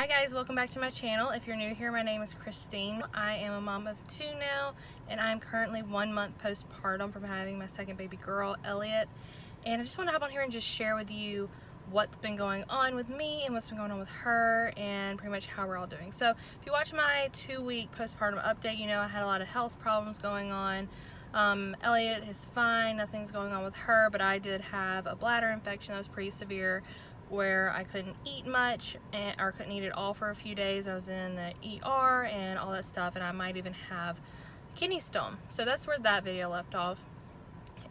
Hi guys, welcome back to my channel. If you're new here, my name is Christine. I am a mom of 2 now, and I'm currently 1 month postpartum from having my second baby girl, Elliot. And I just want to hop on here and just share with you what's been going on with me and what's been going on with her and pretty much how we're all doing. So if you watch my 2-week postpartum update, you know I had a lot of health problems going on. Elliot is fine, nothing's going on with her, but I did have a bladder infection that was pretty severe, where I couldn't eat much or couldn't eat at all for a few days. I was in the ER and all that stuff, and I might even have a kidney stone. So that's where that video left off.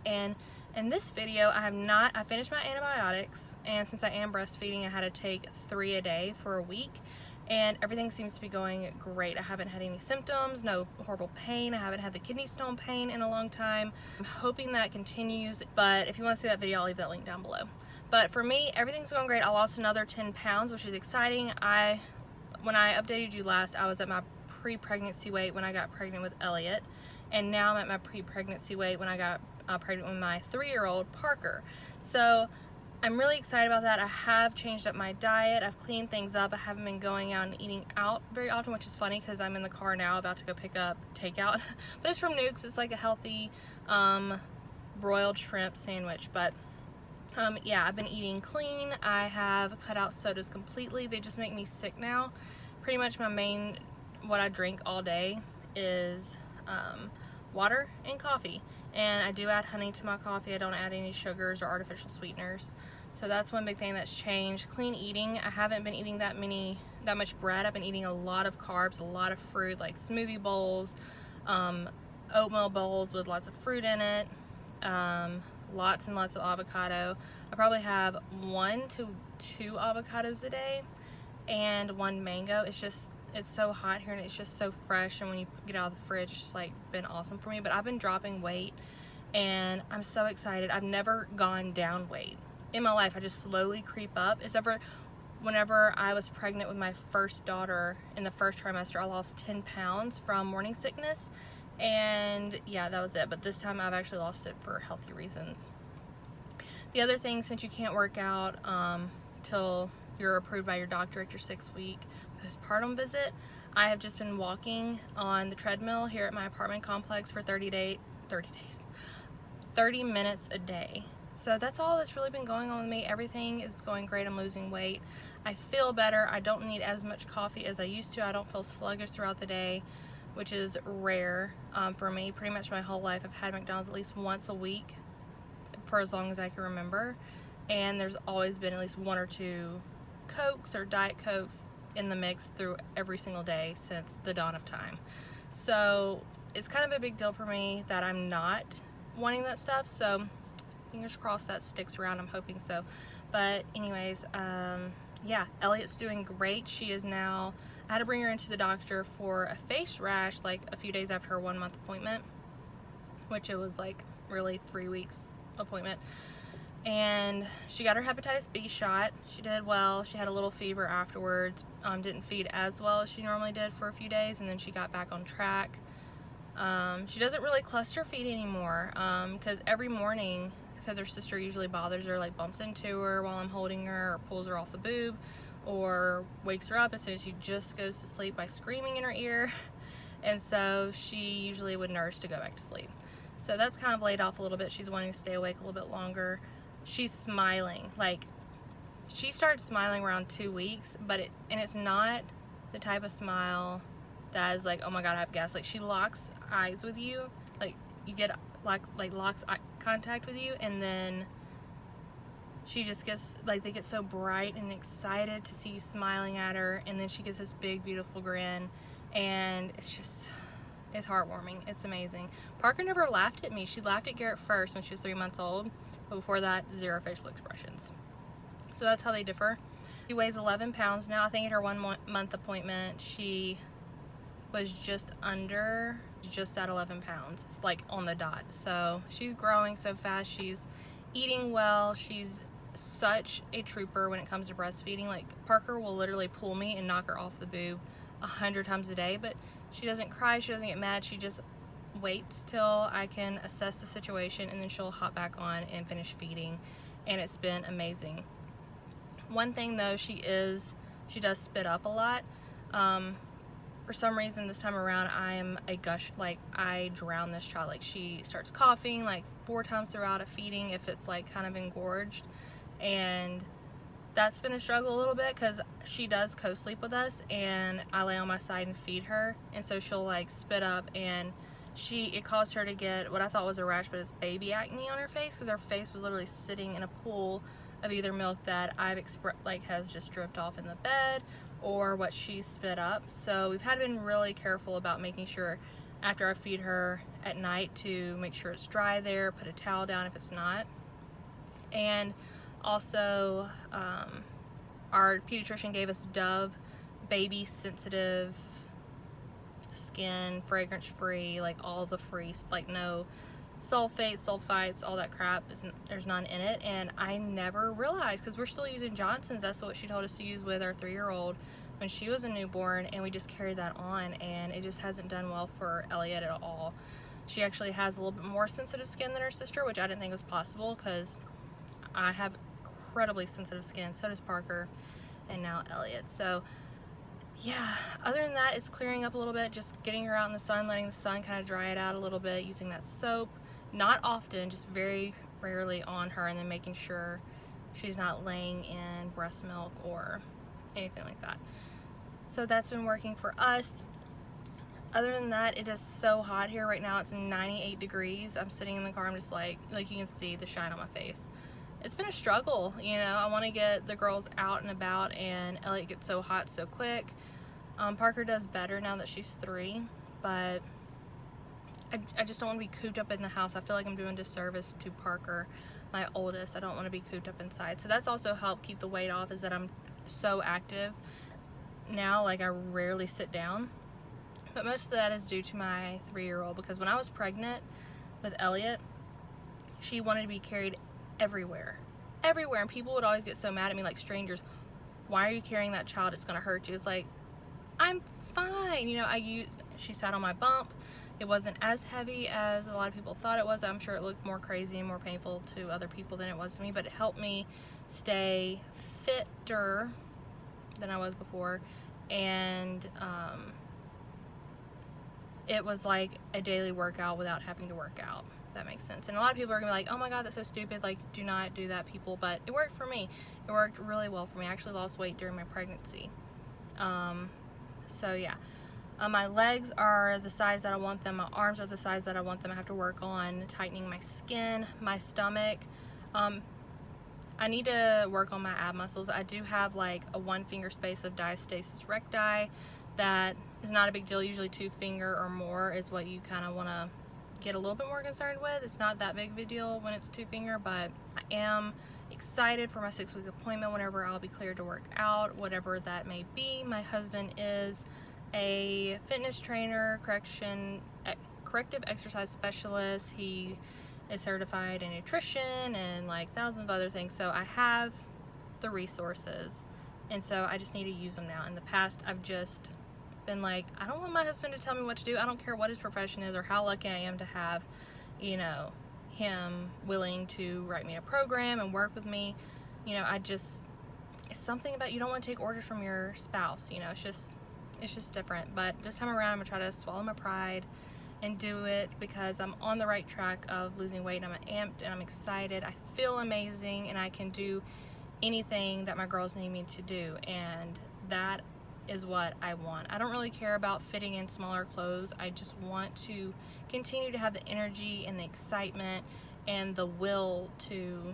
And in this video, I finished my antibiotics, and since I am breastfeeding, I had to take 3 a day for a week, and everything seems to be going great. I haven't had any symptoms, no horrible pain. I haven't had the kidney stone pain in a long time. I'm hoping that continues, but if you want to see that video, I'll leave that link down below. But for me, everything's going great. I lost another 10 pounds, which is exciting. When I updated you last, I was at my pre-pregnancy weight when I got pregnant with Elliot, and now I'm at my pre-pregnancy weight when I got pregnant with my 3-year-old Parker. So I'm really excited about that. I have changed up my diet. I've cleaned things up. I haven't been going out and eating out very often, which is funny because I'm in the car now about to go pick up takeout. But it's from Nuke's. It's like a healthy broiled shrimp sandwich. But yeah, I've been eating clean. I have cut out sodas completely. They just make me sick now. Pretty much what I drink all day is water and coffee. And I do add honey to my coffee. I don't add any sugars or artificial sweeteners. So that's one big thing that's changed. Clean eating. I haven't been eating that much bread. I've been eating a lot of carbs, a lot of fruit, like smoothie bowls, oatmeal bowls with lots of fruit in it. Lots and lots of avocado. I probably have 1 to 2 avocados a day and 1 mango. It's so hot here and it's just so fresh, and when you get out of the fridge, it's just like been awesome for me. But I've been dropping weight and I'm so excited. I've never gone down weight in my life. I just slowly creep up, except for whenever I was pregnant with my first daughter in the first trimester. I lost 10 pounds from morning sickness, and yeah, that was it. But this time I've actually lost it for healthy reasons. The other thing, since you can't work out till you're approved by your doctor at your 6-week postpartum visit, I have just been walking on the treadmill here at my apartment complex for 30 minutes a day. So that's all that's really been going on with me. Everything is going great. I'm losing weight. I feel better. I don't need as much coffee as I used to. I don't feel sluggish throughout the day, which is rare for me. Pretty much my whole life I've had McDonald's at least once a week for as long as I can remember, and there's always been at least 1 or 2 Cokes or Diet Cokes in the mix through every single day since the dawn of time. So it's kind of a big deal for me that I'm not wanting that stuff, so fingers crossed that sticks around. I'm hoping so. But anyways, yeah, Elliot's doing great. She is now, I had to bring her into the doctor for a face rash like a few days after her 1-month appointment, which it was like really 3 weeks appointment. And she got her hepatitis B shot. She did well. She had a little fever afterwards. Didn't feed as well as she normally did for a few days, and then she got back on track. She doesn't really cluster feed anymore, because every morning, because her sister usually bothers her, like bumps into her while I'm holding her, or pulls her off the boob, or wakes her up as soon as she just goes to sleep by screaming in her ear. And so she usually would nurse to go back to sleep. So that's kind of laid off a little bit. She's wanting to stay awake a little bit longer. She's smiling. Like, she started smiling around 2 weeks, but it's not the type of smile that is like, oh my god, I have gas. Like, she locks eyes with you. Like, you get locks eye contact with you, and then she just gets like, they get so bright and excited to see you smiling at her, and then she gets this big beautiful grin, and it's heartwarming. It's amazing. Parker never laughed at me. She laughed at Garrett first when she was 3 months old, but before that, 0 facial expressions. So that's how they differ. She weighs 11 pounds now. I think at her 1-month appointment, she was just at 11 pounds. It's like on the dot. So she's growing so fast. She's eating well. She's such a trooper when it comes to breastfeeding. Like, Parker will literally pull me and knock her off the boob 100 times a day, but she doesn't cry, she doesn't get mad, she just waits till I can assess the situation, and then she'll hop back on and finish feeding, and it's been amazing. One thing though, she is she does spit up a lot. For some reason this time around I am a gush, like I drown this child. Like she starts coughing like 4 times throughout a feeding if it's like kind of engorged, and that's been a struggle a little bit because she does co-sleep with us and I lay on my side and feed her, and so she'll like spit up, and it caused her to get what I thought was a rash, but it's baby acne on her face because her face was literally sitting in a pool of either milk that has just dripped off in the bed or what she spit up. So we've had to been really careful about making sure after I feed her at night to make sure it's dry there, put a towel down if it's not. And also our pediatrician gave us Dove baby sensitive skin, fragrance free, like all the free, like no sulfites, all that crap, there's none in it. And I never realized, because we're still using Johnson's. That's what she told us to use with our 3-year-old when she was a newborn, and we just carried that on, and it just hasn't done well for Elliot at all. She actually has a little bit more sensitive skin than her sister, which I didn't think was possible because I have incredibly sensitive skin. So does Parker, and now Elliot. So yeah, other than that, it's clearing up a little bit, just getting her out in the sun, letting the sun kind of dry it out a little bit, using that soap. Not often, just very rarely on her, and then making sure she's not laying in breast milk or anything like that. So that's been working for us. Other than that, it is so hot here right now. It's 98 degrees. I'm sitting in the car, I'm just like you can see the shine on my face. It's been a struggle, you know. I want to get the girls out and about, and Elliot gets so hot so quick. Parker does better now that she's 3, but I just don't want to be cooped up in the house. I feel like I'm doing disservice to Parker, my oldest. I don't want to be cooped up inside. So that's also helped keep the weight off, is that I'm so active now. Like I rarely sit down, but most of that is due to my 3-year-old, because when I was pregnant with Elliot, she wanted to be carried everywhere, and people would always get so mad at me, like strangers, why are you carrying that child, it's gonna hurt you. It's like, I'm fine, you know. She sat on my bump. It wasn't as heavy as a lot of people thought it was. I'm sure it looked more crazy and more painful to other people than it was to me, but it helped me stay fitter than I was before. And it was like a daily workout without having to work out, if that makes sense. And a lot of people are gonna be like, oh my god, that's so stupid, like do not do that, people. But it worked for me. It worked really well for me. I actually lost weight during my pregnancy. So yeah, my legs are the size that I want them. My arms are the size that I want them. I have to work on tightening my skin, my stomach. I need to work on my ab muscles. I do have like a 1-finger space of diastasis recti. That is not a big deal. Usually 2-finger or more is what you kind of want to get a little bit more concerned with. It's not that big of a deal when it's 2-finger, but I am excited for my 6-week appointment whenever I'll be cleared to work out, whatever that may be. My husband is a fitness trainer, corrective exercise specialist. He is certified in nutrition and like thousands of other things. So I have the resources, and so I just need to use them now. In the past, I've just been like, I don't want my husband to tell me what to do. I don't care what his profession is or how lucky I am to have, you know, him willing to write me a program and work with me. You know, it's something about, you don't want to take orders from your spouse, you know. It's just different. But this time around, I'm gonna try to swallow my pride and do it, because I'm on the right track of losing weight, and I'm amped and I'm excited. I feel amazing, and I can do anything that my girls need me to do, and that is what I want. I don't really care about fitting in smaller clothes. I just want to continue to have the energy and the excitement and the will to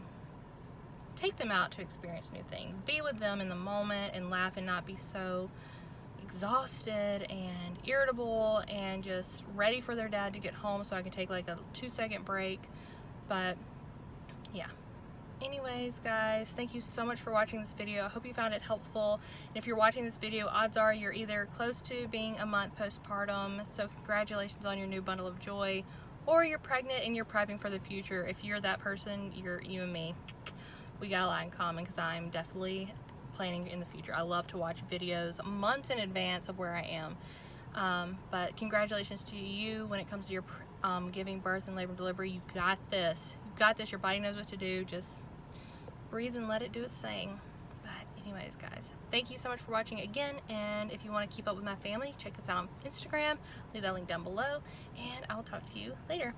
take them out to experience new things, be with them in the moment and laugh, and not be so exhausted and irritable and just ready for their dad to get home so I can take like a 2-second break. But yeah. Anyways, guys, thank you so much for watching this video. I hope you found it helpful. And if you're watching this video, odds are you're either close to being a month postpartum, so congratulations on your new bundle of joy, or you're pregnant and you're prepping for the future. If you're that person, you and me, we got a lot in common, because I'm definitely planning in the future. I love to watch videos months in advance of where I am. But congratulations to you when it comes to your giving birth and labor and delivery. You got this. You got this. Your body knows what to do. Just breathe and let it do its thing. But anyways, guys, thank you so much for watching again, and if you want to keep up with my family, check us out on Instagram, leave that link down below, and I will talk to you later.